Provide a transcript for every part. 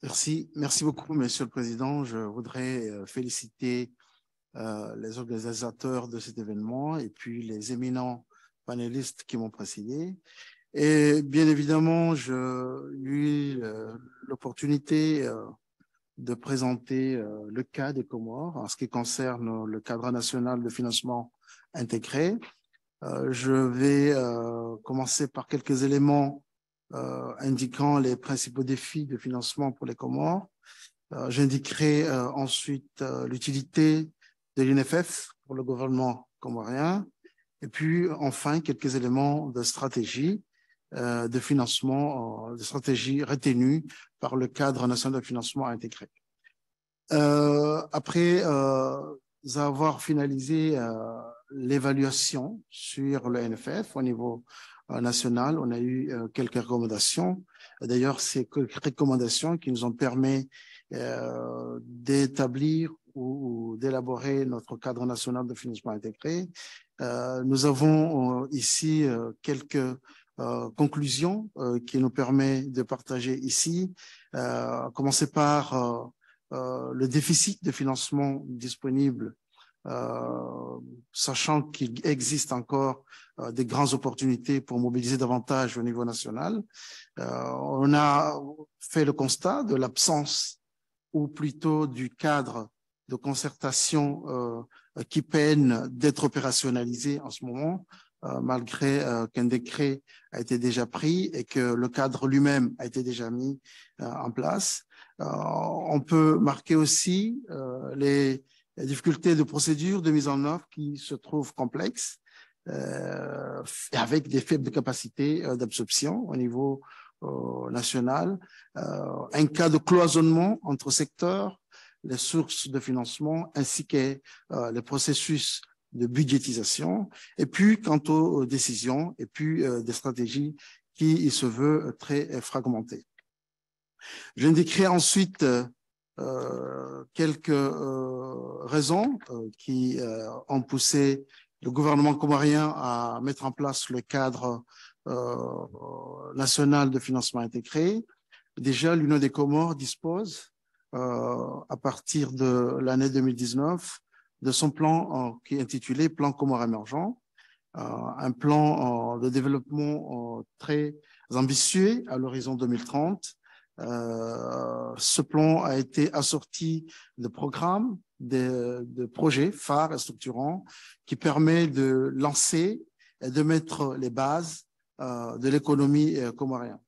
Merci beaucoup, Monsieur le Président. Je voudrais féliciter les organisateurs de cet événement et puis les éminents panélistes qui m'ont précédé. Et bien évidemment, j'ai eu l'opportunité de présenter le cas des Comores en ce qui concerne le cadre national de financement intégré. Je vais commencer par quelques éléments indiquant les principaux défis de financement pour les Comores. J'indiquerai ensuite l'utilité de l'UNFF pour le gouvernement comorien et puis enfin quelques éléments de stratégie de financement, de stratégie retenue par le cadre national de financement intégré. Après avoir finalisé l'évaluation sur le NFF au niveau national, on a eu quelques recommandations. D'ailleurs, ces recommandations qui nous ont permis d'établir ou d'élaborer notre cadre national de financement intégré. Nous avons ici quelques conclusions qui nous permettent de partager ici, à commencer par le déficit de financement disponible, sachant qu'il existe encore des grandes opportunités pour mobiliser davantage au niveau national. On a fait le constat de l'absence ou plutôt du cadre de concertation qui peine d'être opérationnalisé en ce moment, malgré qu'un décret a été déjà pris et que le cadre lui-même a été déjà mis en place. On peut marquer aussi les difficultés de procédure de mise en œuvre qui se trouvent complexes avec des faibles capacités d'absorption au niveau national, un cas de cloisonnement entre secteurs, les sources de financement ainsi que les processus de budgétisation, et puis quant aux décisions et puis des stratégies qui se veulent très fragmentées. J'indiquerai ensuite quelques raisons qui ont poussé le gouvernement comorien à mettre en place le cadre national de financement intégré. Déjà, l'Union des Comores dispose, à partir de l'année 2019, de son plan qui est intitulé Plan Comores émergent, un plan de développement très ambitieux à l'horizon 2030. Ce plan a été assorti de programmes, de projets phares et structurants qui permettent de lancer et de mettre les bases de l'économie comorienne.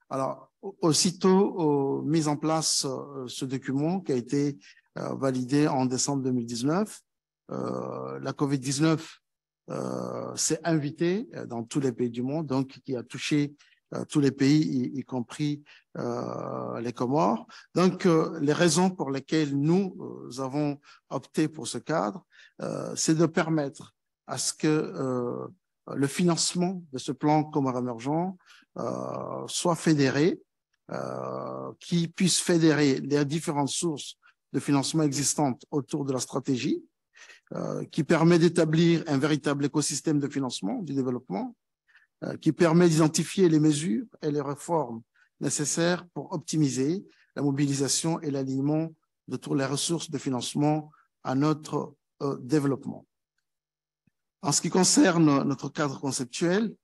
Alors, aussitôt mis en place ce document qui a été validé en décembre 2019, la COVID-19 s'est invitée dans tous les pays du monde, donc qui a touché tous les pays, y compris les Comores. Donc, les raisons pour lesquelles nous avons opté pour ce cadre, c'est de permettre à ce que le financement de ce plan Comores émergent soit fédéré, qui puisse fédérer les différentes sources de financement existantes autour de la stratégie, qui permet d'établir un véritable écosystème de financement du développement, qui permet d'identifier les mesures et les réformes nécessaires pour optimiser la mobilisation et l'alignement de toutes les ressources de financement à notre développement. En ce qui concerne notre cadre conceptuel,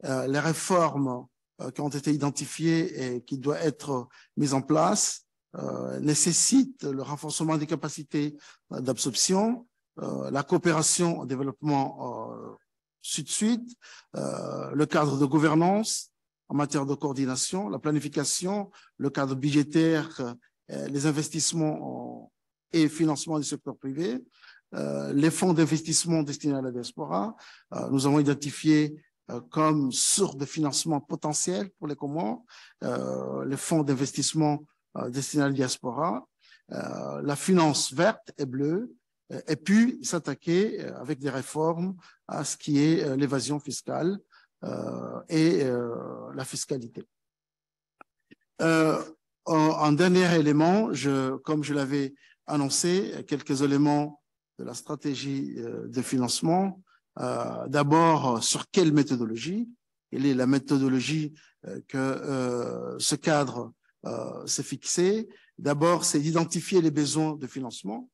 les réformes qui ont été identifiées et qui doivent être mises en place nécessitent le renforcement des capacités d'absorption, la coopération au développement Sud-Sud, le cadre de gouvernance en matière de coordination, la planification, le cadre budgétaire, les investissements et financement du secteur privé, les fonds d'investissement destinés à la diaspora. Nous avons identifié comme source de financement potentiel pour les Comores les fonds d'investissement destinés à la diaspora, la finance verte et bleue, et puis s'attaquer avec des réformes à ce qui est l'évasion fiscale et la fiscalité. En dernier élément, comme je l'avais annoncé, quelques éléments de la stratégie de financement. D'abord, sur quelle méthodologie? Quelle est la méthodologie que ce cadre s'est fixé. D'abord, c'est d'identifier les besoins de financement,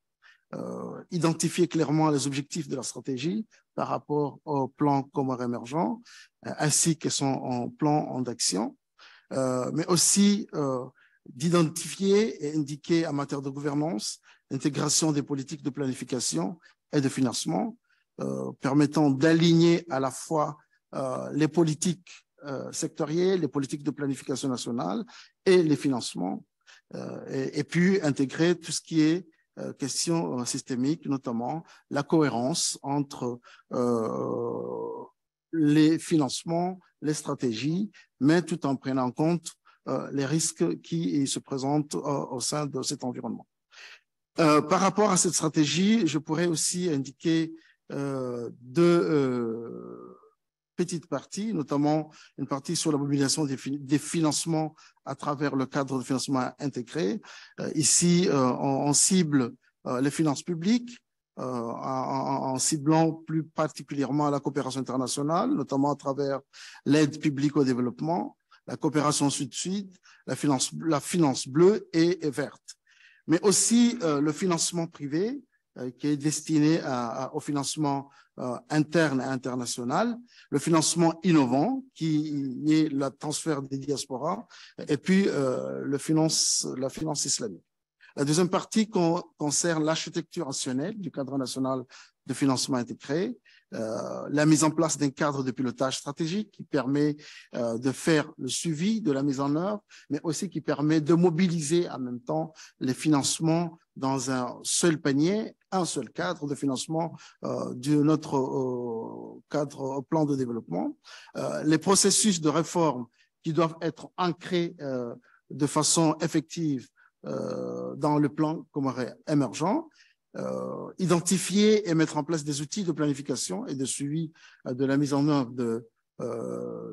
identifier clairement les objectifs de la stratégie par rapport au plan commun émergent, ainsi que son plan d'action, mais aussi d'identifier et indiquer en matière de gouvernance l'intégration des politiques de planification et de financement, permettant d'aligner à la fois les politiques sectorielles, les politiques de planification nationale et les financements, et puis intégrer tout ce qui est questions systémiques, notamment la cohérence entre les financements, les stratégies, mais tout en prenant en compte les risques qui se présentent au sein de cet environnement. Par rapport à cette stratégie, je pourrais aussi indiquer deux petites parties, notamment une partie sur la mobilisation des financements à travers le cadre de financement intégré. Ici, on cible les finances publiques, en ciblant plus particulièrement la coopération internationale, notamment à travers l'aide publique au développement, la coopération sud-sud, la finance bleue et verte, mais aussi le financement privé qui est destiné au financement interne et international, le financement innovant qui est le transfert des diasporas, et puis la finance islamique. La deuxième partie concerne l'architecture rationnelle du cadre national de financement intégré, la mise en place d'un cadre de pilotage stratégique qui permet de faire le suivi de la mise en œuvre, mais aussi qui permet de mobiliser en même temps les financements dans un seul panier, un seul cadre de financement de notre cadre plan de développement. Les processus de réforme qui doivent être ancrés de façon effective dans le plan commun émergent, identifier et mettre en place des outils de planification et de suivi de la mise en œuvre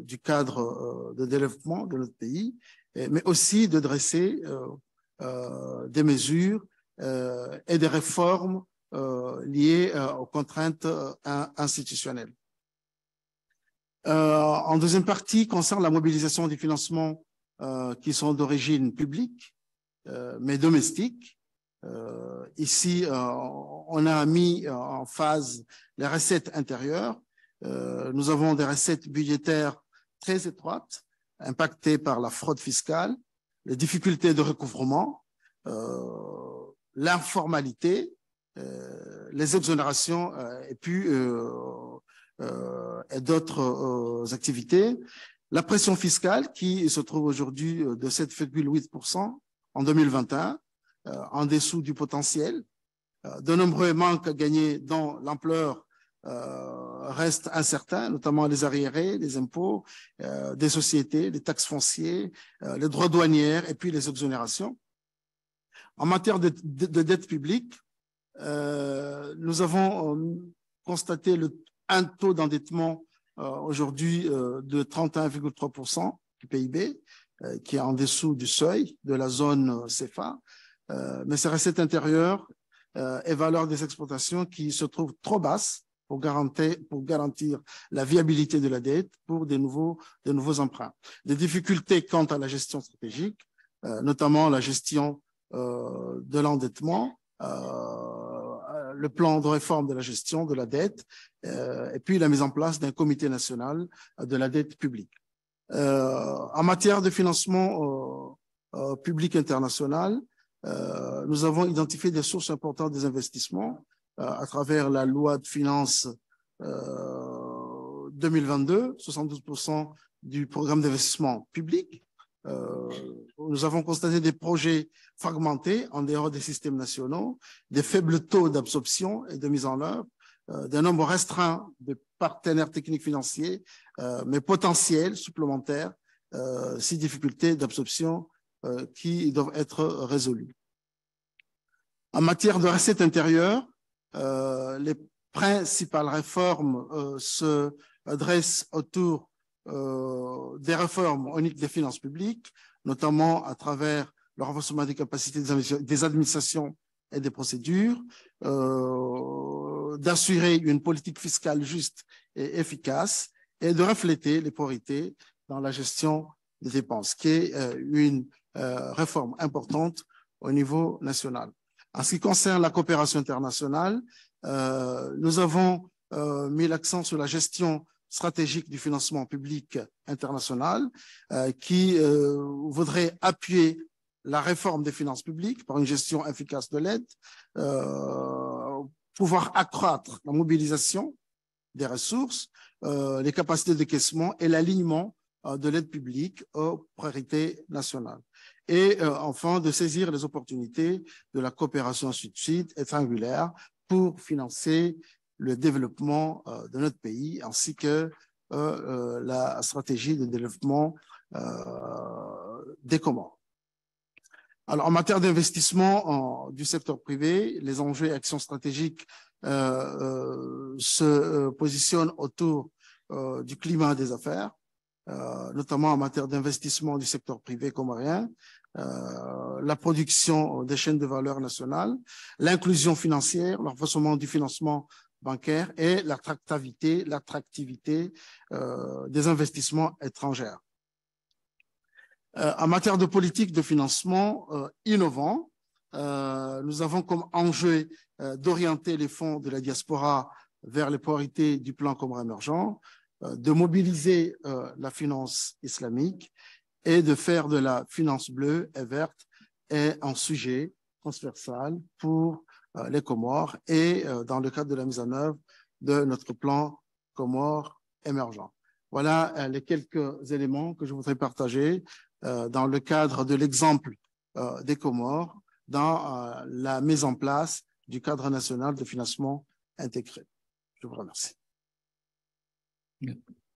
du cadre de développement de notre pays, mais aussi de dresser des mesures et des réformes liées aux contraintes institutionnelles. En deuxième partie, concerne la mobilisation des financements qui sont d'origine publique, mais domestiques. Ici, on a mis en phase les recettes intérieures. Nous avons des recettes budgétaires très étroites, impactées par la fraude fiscale, les difficultés de recouvrement, l'informalité, les exonérations et puis et d'autres activités. La pression fiscale qui se trouve aujourd'hui de 7,8% en 2021, en dessous du potentiel. De nombreux manques à gagner dont l'ampleur reste incertaine, notamment les arriérés, les impôts, des sociétés, les taxes foncières, les droits douanières et puis les exonérations. En matière de dette publique, nous avons constaté un taux d'endettement aujourd'hui de 31,3% du PIB, qui est en dessous du seuil de la zone CFA, mais ces recettes intérieures et valeurs des exportations qui se trouvent trop basses pour garantir la viabilité de la dette pour de nouveaux emprunts. Des difficultés quant à la gestion stratégique, notamment la gestion de l'endettement, le plan de réforme de la gestion de la dette, et puis la mise en place d'un comité national de la dette publique. En matière de financement public international, nous avons identifié des sources importantes des investissements à travers la loi de finances 2022, 72% du programme d'investissement public. Nous avons constaté des projets fragmentés en dehors des systèmes nationaux, des faibles taux d'absorption et de mise en œuvre, d'un nombre restreint de partenaires techniques financiers, mais potentiels supplémentaires, ces difficultés d'absorption qui doivent être résolues. En matière de recettes intérieures, les principales réformes se dressent autour des réformes uniques des finances publiques, notamment à travers le renforcement des capacités des administrations et des procédures, d'assurer une politique fiscale juste et efficace et de refléter les priorités dans la gestion des dépenses, qui est une réformes importantes au niveau national. En ce qui concerne la coopération internationale, nous avons mis l'accent sur la gestion stratégique du financement public international qui voudrait appuyer la réforme des finances publiques par une gestion efficace de l'aide, pouvoir accroître la mobilisation des ressources, les capacités de caissement et l'alignement de l'aide publique aux priorités nationales. Et enfin, de saisir les opportunités de la coopération sud-sud et triangulaire pour financer le développement de notre pays ainsi que la stratégie de développement des Comores. Alors, en matière d'investissement du secteur privé, les enjeux et actions stratégiques se positionnent autour du climat des affaires, notamment en matière d'investissement du secteur privé comorien, la production des chaînes de valeur nationales, l'inclusion financière, le renforcement du financement bancaire et l'attractivité des investissements étrangers. En matière de politique de financement innovant, nous avons comme enjeu d'orienter les fonds de la diaspora vers les priorités du plan commun émergent, de mobiliser la finance islamique et de faire de la finance bleue et verte un sujet transversal pour les Comores et dans le cadre de la mise en œuvre de notre plan Comores émergent. Voilà les quelques éléments que je voudrais partager dans le cadre de l'exemple des Comores dans la mise en place du cadre national de financement intégré. Je vous remercie.